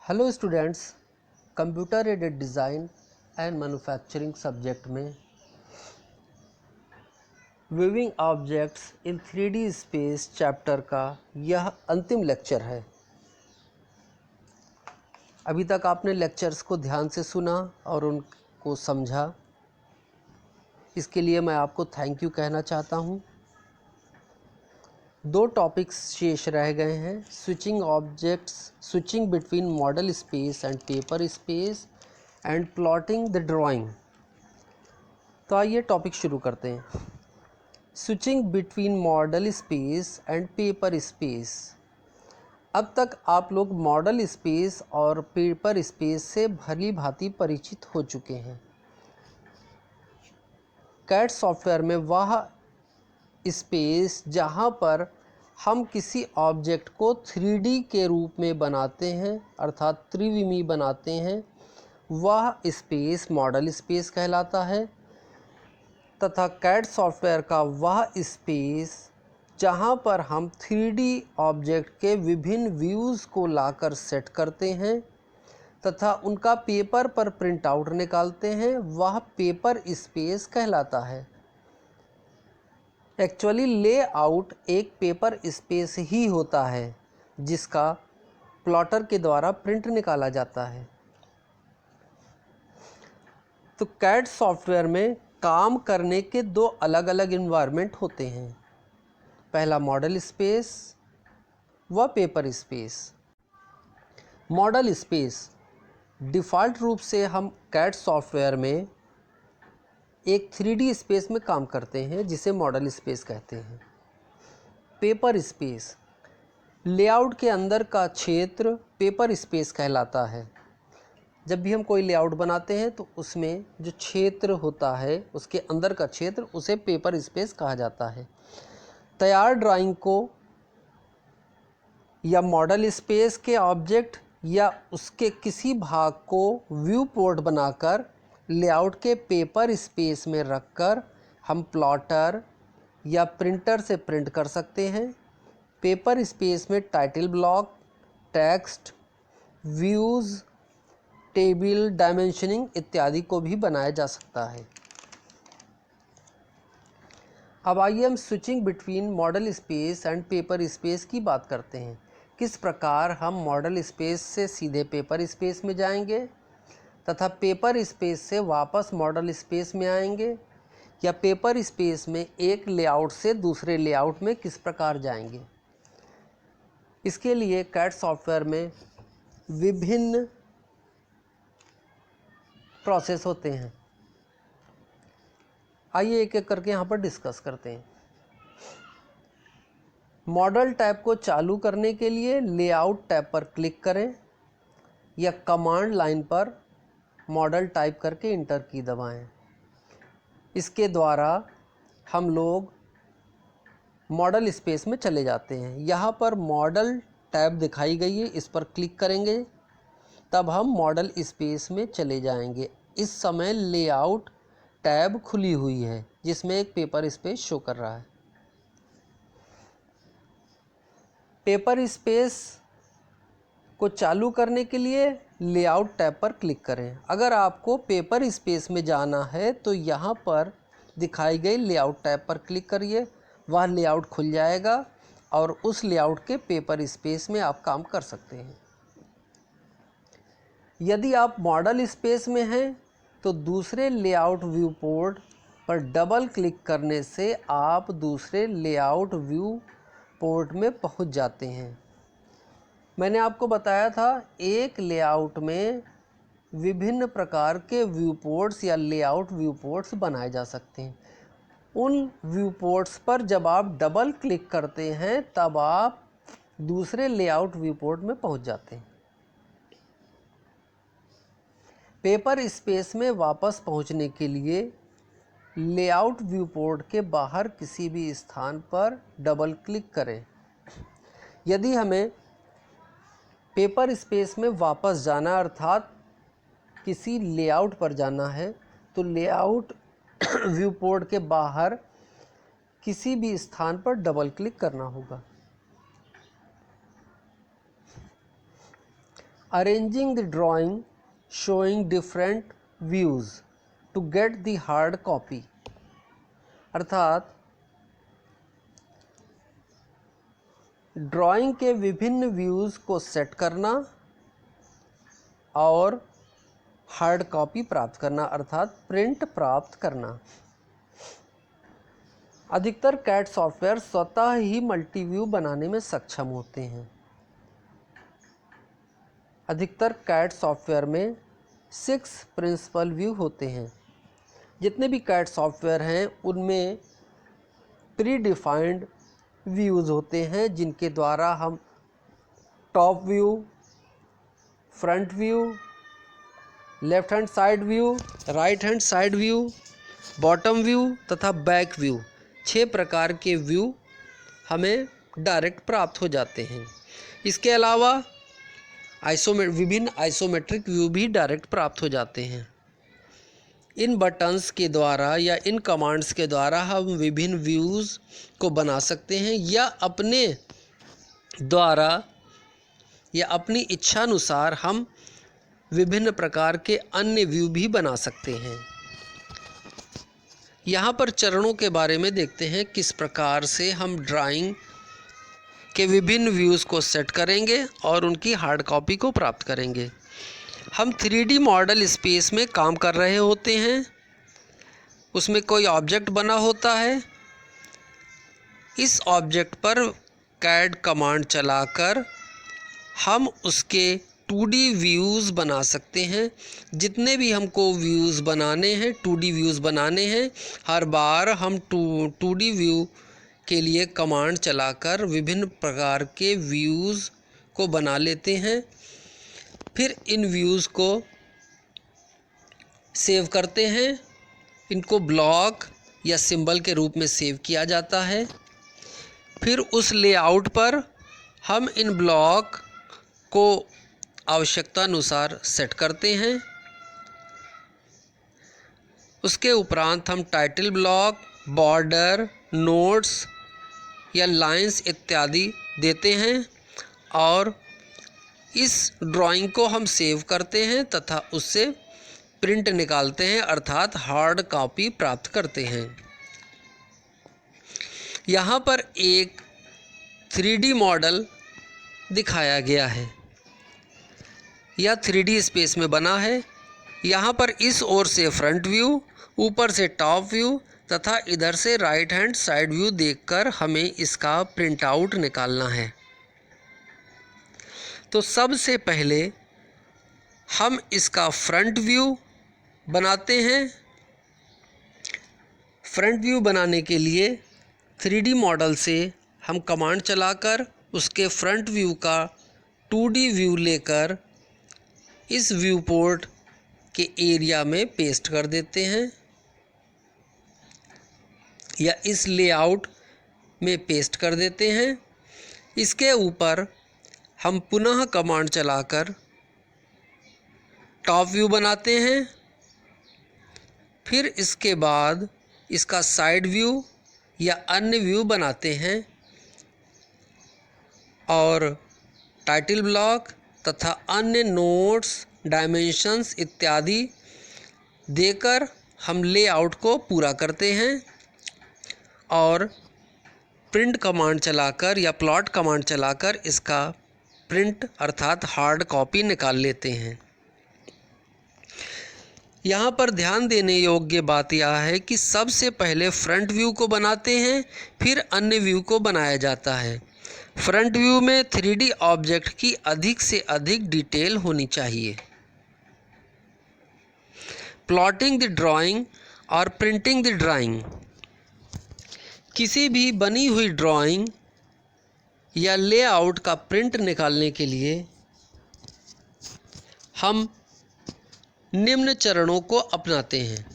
Hello students, computer aided design and manufacturing subject में viewing objects in 3D space chapter का यह अंतिम lecture है। अभी तक आपने लेक्चर्स को ध्यान से सुना और उनको समझा, इसके लिए मैं आपको थैंक यू कहना चाहता हूँ। 2 टॉपिक्स शेष रह गए हैं, switching between model space and paper space and plotting the drawing. तो आइए टॉपिक शुरू करते हैं। Switching between model space and paper space. अब तक आप लोग मॉडल स्पेस और पेपर स्पेस से भली भांति परिचित हो चुके हैं। कैड सॉफ्टवेयर में वह स्पेस जहाँ पर हम किसी ऑब्जेक्ट को 3D के रूप में बनाते हैं, अर्थात त्रिविमी बनाते हैं, वह स्पेस मॉडल स्पेस कहलाता है। तथा कैड सॉफ्टवेयर का वह स्पेस जहाँ पर हम 3D ऑब्जेक्ट के विभिन्न व्यूज़ को लाकर सेट करते हैं तथा उनका पेपर पर प्रिंट आउट निकालते हैं, वह पेपर स्पेस कहलाता है। एक्चुअली लेआउट एक पेपर स्पेस ही होता है जिसका प्लॉटर के द्वारा प्रिंट निकाला जाता है। तो कैड सॉफ्टवेयर में काम करने के 2 अलग अलग इन्वायरमेंट होते हैं, पहला मॉडल स्पेस व paper space. Model space default रूप से हम कैड सॉफ्टवेयर में एक 3D स्पेस में काम करते हैं जिसे मॉडल स्पेस कहते हैं। पेपर स्पेस लेआउट के अंदर का क्षेत्र पेपर स्पेस कहलाता है। जब भी हम कोई लेआउट बनाते हैं तो उसमें जो क्षेत्र होता है, उसके अंदर का क्षेत्र, उसे पेपर स्पेस कहा जाता है। तैयार ड्राइंग को या मॉडल स्पेस के ऑब्जेक्ट या उसके किसी भाग को व्यू पोर्ट बनाकर लेआउट के पेपर स्पेस में रखकर हम प्लॉटर या प्रिंटर से प्रिंट कर सकते हैं। पेपर स्पेस में title block, text, views, table, dimensioning इत्यादि को भी बनाया जा सकता है। अब आइए हम switching between model space and paper space की बात करते हैं। किस प्रकार हम मॉडल स्पेस से सीधे पेपर स्पेस में जाएंगे तथा पेपर स्पेस से वापस मॉडल स्पेस में आएंगे, या पेपर स्पेस में एक लेआउट से दूसरे लेआउट में किस प्रकार जाएंगे। इसके लिए कैड सॉफ्टवेयर में विभिन्न प्रोसेस होते हैं। आइए एक एक करके यहाँ पर डिस्कस करते हैं। मॉडल टैब को चालू करने के लिए लेआउट टैब पर क्लिक करें या कमांड लाइन पर मॉडल टाइप करके इंटर की दबाएं। इसके द्वारा हम लोग मॉडल स्पेस में चले जाते हैं। यहाँ पर मॉडल टैब दिखाई गई है, इस पर क्लिक करेंगे तब हम मॉडल स्पेस में चले जाएंगे। इस समय लेआउट टैब खुली हुई है जिसमें एक पेपर स्पेस शो कर रहा है। पेपर स्पेस को चालू करने के लिए लेआउट टैब पर क्लिक करें। अगर आपको पेपर स्पेस में जाना है तो यहाँ पर दिखाई गई लेआउट टैब पर क्लिक करिए, वह लेआउट खुल जाएगा और उस लेआउट के पेपर स्पेस में आप काम कर सकते हैं। यदि आप मॉडल स्पेस में हैं तो दूसरे लेआउट व्यू पोर्ट पर डबल क्लिक करने से आप दूसरे लेआउट व्यू पोर्ट में पहुंच जाते हैं। मैंने आपको बताया था एक लेआउट में विभिन्न प्रकार के व्यू पोर्ट्स या लेआउट व्यू पोर्ट्स बनाए जा सकते हैं। उन व्यू पोर्ट्स पर जब आप डबल क्लिक करते हैं तब आप दूसरे लेआउट व्यू पोर्ट में पहुंच जाते हैं। पेपर स्पेस में वापस पहुंचने के लिए लेआउट व्यू पोर्ट के बाहर किसी भी स्थान पर डबल क्लिक करें। यदि हमें पेपर स्पेस में वापस जाना अर्थात किसी लेआउट पर जाना है तो लेआउट व्यू पोर्ट के बाहर किसी भी स्थान पर डबल क्लिक करना होगा। Arranging the drawing showing different views to get the hard copy, अर्थात ड्राइंग के विभिन्न व्यूज़ को सेट करना और हार्ड कॉपी प्राप्त करना, अर्थात प्रिंट प्राप्त करना। अधिकतर कैड सॉफ्टवेयर स्वतः ही मल्टी व्यू बनाने में सक्षम होते हैं। अधिकतर कैड सॉफ्टवेयर में 6 प्रिंसिपल व्यू होते हैं। जितने भी कैड सॉफ्टवेयर हैं उनमें प्री डिफाइंड व्यूज़ होते हैं, जिनके द्वारा हम top view, front view, left hand side view, right hand side view, bottom view तथा बैक व्यू, 6 प्रकार के व्यू हमें डायरेक्ट प्राप्त हो जाते हैं। इसके अलावा विभिन्न आइसोमेट्रिक व्यू भी डायरेक्ट प्राप्त हो जाते हैं। इन बटन्स के द्वारा या इन कमांड्स के द्वारा हम विभिन्न व्यूज़ को बना सकते हैं या अपने द्वारा या अपनी इच्छानुसार हम विभिन्न प्रकार के अन्य व्यू भी बना सकते हैं। यहाँ पर चरणों के बारे में देखते हैं, किस प्रकार से हम ड्राइंग के विभिन्न व्यूज़ को सेट करेंगे और उनकी हार्ड कॉपी को प्राप्त करेंगे। हम 3D मॉडल स्पेस में काम कर रहे होते हैं, उसमें कोई ऑब्जेक्ट बना होता है। इस ऑब्जेक्ट पर कैड कमांड चलाकर हम उसके 2D व्यूज़ बना सकते हैं। जितने भी हमको व्यूज़ बनाने हैं, 2D व्यूज़ बनाने हैं, हर बार हम 2D व्यू के लिए कमांड चलाकर विभिन्न प्रकार के व्यूज़ को बना लेते हैं। फिर इन व्यूज़ को सेव करते हैं। इनको ब्लॉक या सिंबल के रूप में सेव किया जाता है। फिर उस लेआउट पर हम इन ब्लॉक को आवश्यकता अनुसार सेट करते हैं। उसके उपरांत हम टाइटल ब्लॉक, बॉर्डर, नोट्स या लाइंस इत्यादि देते हैं और इस ड्राइंग को हम सेव करते हैं तथा उससे प्रिंट निकालते हैं, अर्थात हार्ड कॉपी प्राप्त करते हैं। यहाँ पर एक 3D मॉडल दिखाया गया है। यह 3D स्पेस में बना है। यहाँ पर इस ओर से फ्रंट व्यू, ऊपर से टॉप व्यू तथा इधर से राइट हैंड साइड व्यू देखकर हमें इसका प्रिंट आउट निकालना है। तो सबसे पहले हम इसका फ्रंट व्यू बनाते हैं। फ्रंट व्यू बनाने के लिए 3D मॉडल से हम कमांड चलाकर उसके फ्रंट व्यू का 2D व्यू लेकर इस व्यू पोर्ट के एरिया में पेस्ट कर देते हैं या इस लेआउट में पेस्ट कर देते हैं। इसके ऊपर हम पुनः कमांड चलाकर टॉप व्यू बनाते हैं। फिर इसके बाद इसका साइड व्यू या अन्य व्यू बनाते हैं और टाइटल ब्लॉक तथा अन्य नोट्स, डायमेंशंस इत्यादि देकर हम लेआउट को पूरा करते हैं और प्रिंट कमांड चलाकर या प्लॉट कमांड चलाकर इसका प्रिंट अर्थात हार्ड कॉपी निकाल लेते हैं। यहाँ पर ध्यान देने योग्य बात यह है कि सबसे पहले फ्रंट व्यू को बनाते हैं, फिर अन्य व्यू को बनाया जाता है। फ्रंट व्यू में 3D ऑब्जेक्ट की अधिक से अधिक डिटेल होनी चाहिए। प्लॉटिंग द ड्राइंग और प्रिंटिंग द ड्राइंग। किसी भी बनी हुई ड्राइंग या लेआउट का प्रिंट निकालने के लिए हम निम्न चरणों को अपनाते हैं।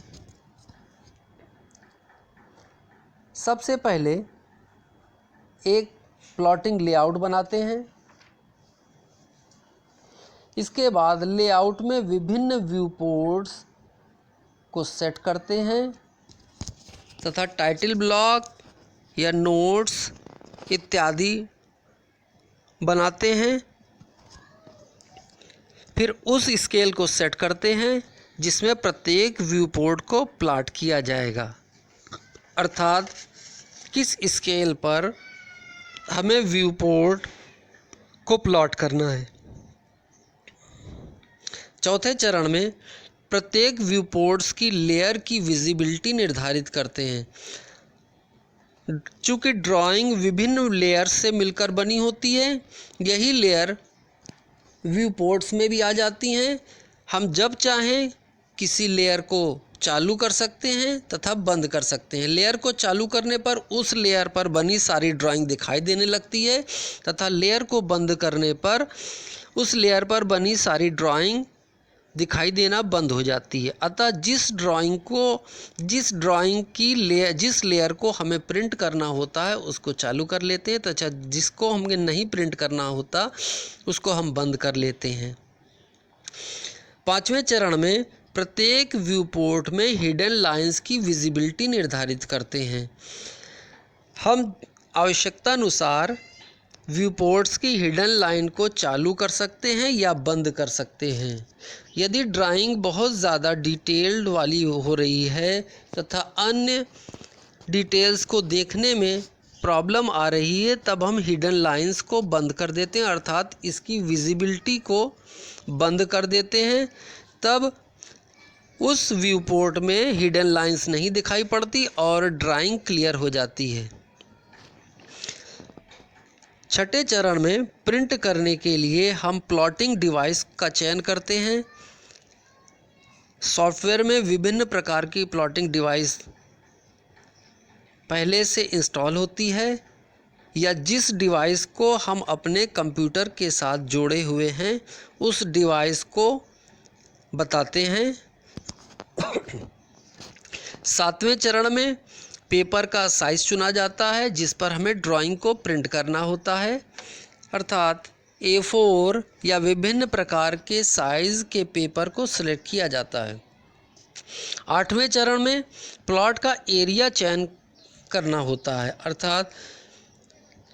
सबसे पहले एक प्लॉटिंग लेआउट बनाते हैं। इसके बाद लेआउट में विभिन्न व्यू पोर्ट्स को सेट करते हैं तथा टाइटल ब्लॉक या नोट्स इत्यादि बनाते हैं। फिर उस स्केल को सेट करते हैं जिसमें प्रत्येक व्यू पोर्ट को प्लॉट किया जाएगा, अर्थात किस स्केल पर हमें व्यू पोर्ट को प्लॉट करना है। चौथे चरण में प्रत्येक व्यू पोर्ट्स की लेयर की विजिबिलिटी निर्धारित करते हैं। चूँकि ड्राइंग विभिन्न लेयर्स से मिलकर बनी होती है, यही लेयर व्यू पोर्ट्स में भी आ जाती हैं। हम जब चाहें किसी लेयर को चालू कर सकते हैं तथा बंद कर सकते हैं। लेयर को चालू करने पर उस लेयर पर बनी सारी ड्राइंग दिखाई देने लगती है तथा लेयर को बंद करने पर उस लेयर पर बनी सारी ड्राइंग दिखाई देना बंद हो जाती है। अतः जिस लेयर को हमें प्रिंट करना होता है उसको चालू कर लेते हैं तथा जिसको हमें नहीं प्रिंट करना होता उसको हम बंद कर लेते हैं। पांचवें चरण में प्रत्येक व्यू पोर्ट में हिडन लाइंस की विजिबिलिटी निर्धारित करते हैं। हम आवश्यकता अनुसार व्यू पोर्ट्स की हिडन लाइन को चालू कर सकते हैं या बंद कर सकते हैं। यदि ड्राइंग बहुत ज़्यादा डिटेल्ड वाली हो रही है तथा अन्य डिटेल्स को देखने में प्रॉब्लम आ रही है, तब हम हिडन लाइंस को बंद कर देते हैं, अर्थात इसकी विजिबिलिटी को बंद कर देते हैं। तब उस व्यू पोर्ट में हिडन लाइंस नहीं दिखाई पड़ती और ड्राइंग क्लियर हो जाती है। छठे चरण में प्रिंट करने के लिए हम प्लॉटिंग डिवाइस का चयन करते हैं। सॉफ्टवेयर में विभिन्न प्रकार की प्लॉटिंग डिवाइस पहले से इंस्टॉल होती है या जिस डिवाइस को हम अपने कंप्यूटर के साथ जोड़े हुए हैं उस डिवाइस को बताते हैं। सातवें चरण में पेपर का साइज़ चुना जाता है जिस पर हमें ड्राइंग को प्रिंट करना होता है, अर्थात A4 या विभिन्न प्रकार के साइज़ के पेपर को सिलेक्ट किया जाता है। आठवें चरण में प्लॉट का एरिया चयन करना होता है, अर्थात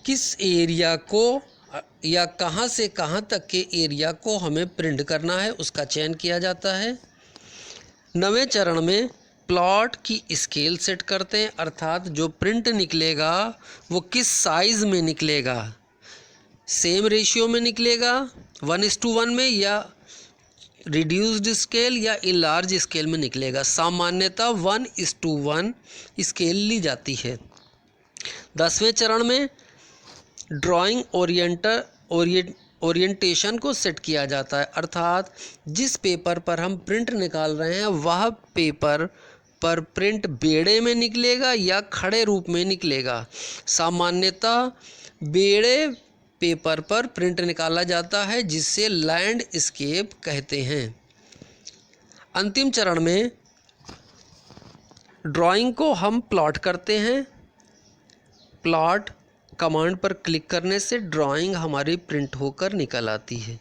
किस एरिया को या कहां से कहां तक के एरिया को हमें प्रिंट करना है उसका चयन किया जाता है। नवें चरण में प्लॉट की स्केल सेट करते हैं, अर्थात जो प्रिंट निकलेगा वो किस साइज़ में निकलेगा, सेम रेशियो में निकलेगा 1:1 में या रिड्यूस्ड स्केल या इनलार्ज स्केल में निकलेगा। सामान्यतः 1:1 स्केल ली जाती है। 10वें चरण में ड्राइंग ओरिएंटेशन को सेट किया जाता है, अर्थात जिस पेपर पर हम प्रिंट निकाल रहे हैं वह पेपर पर प्रिंट बेड़े में निकलेगा या खड़े रूप में निकलेगा। सामान्यतः बेड़े पेपर पर प्रिंट निकाला जाता है जिसे लैंडस्केप कहते हैं। अंतिम चरण में ड्राइंग को हम प्लॉट करते हैं। प्लॉट कमांड पर क्लिक करने से ड्राइंग हमारी प्रिंट होकर निकल आती है।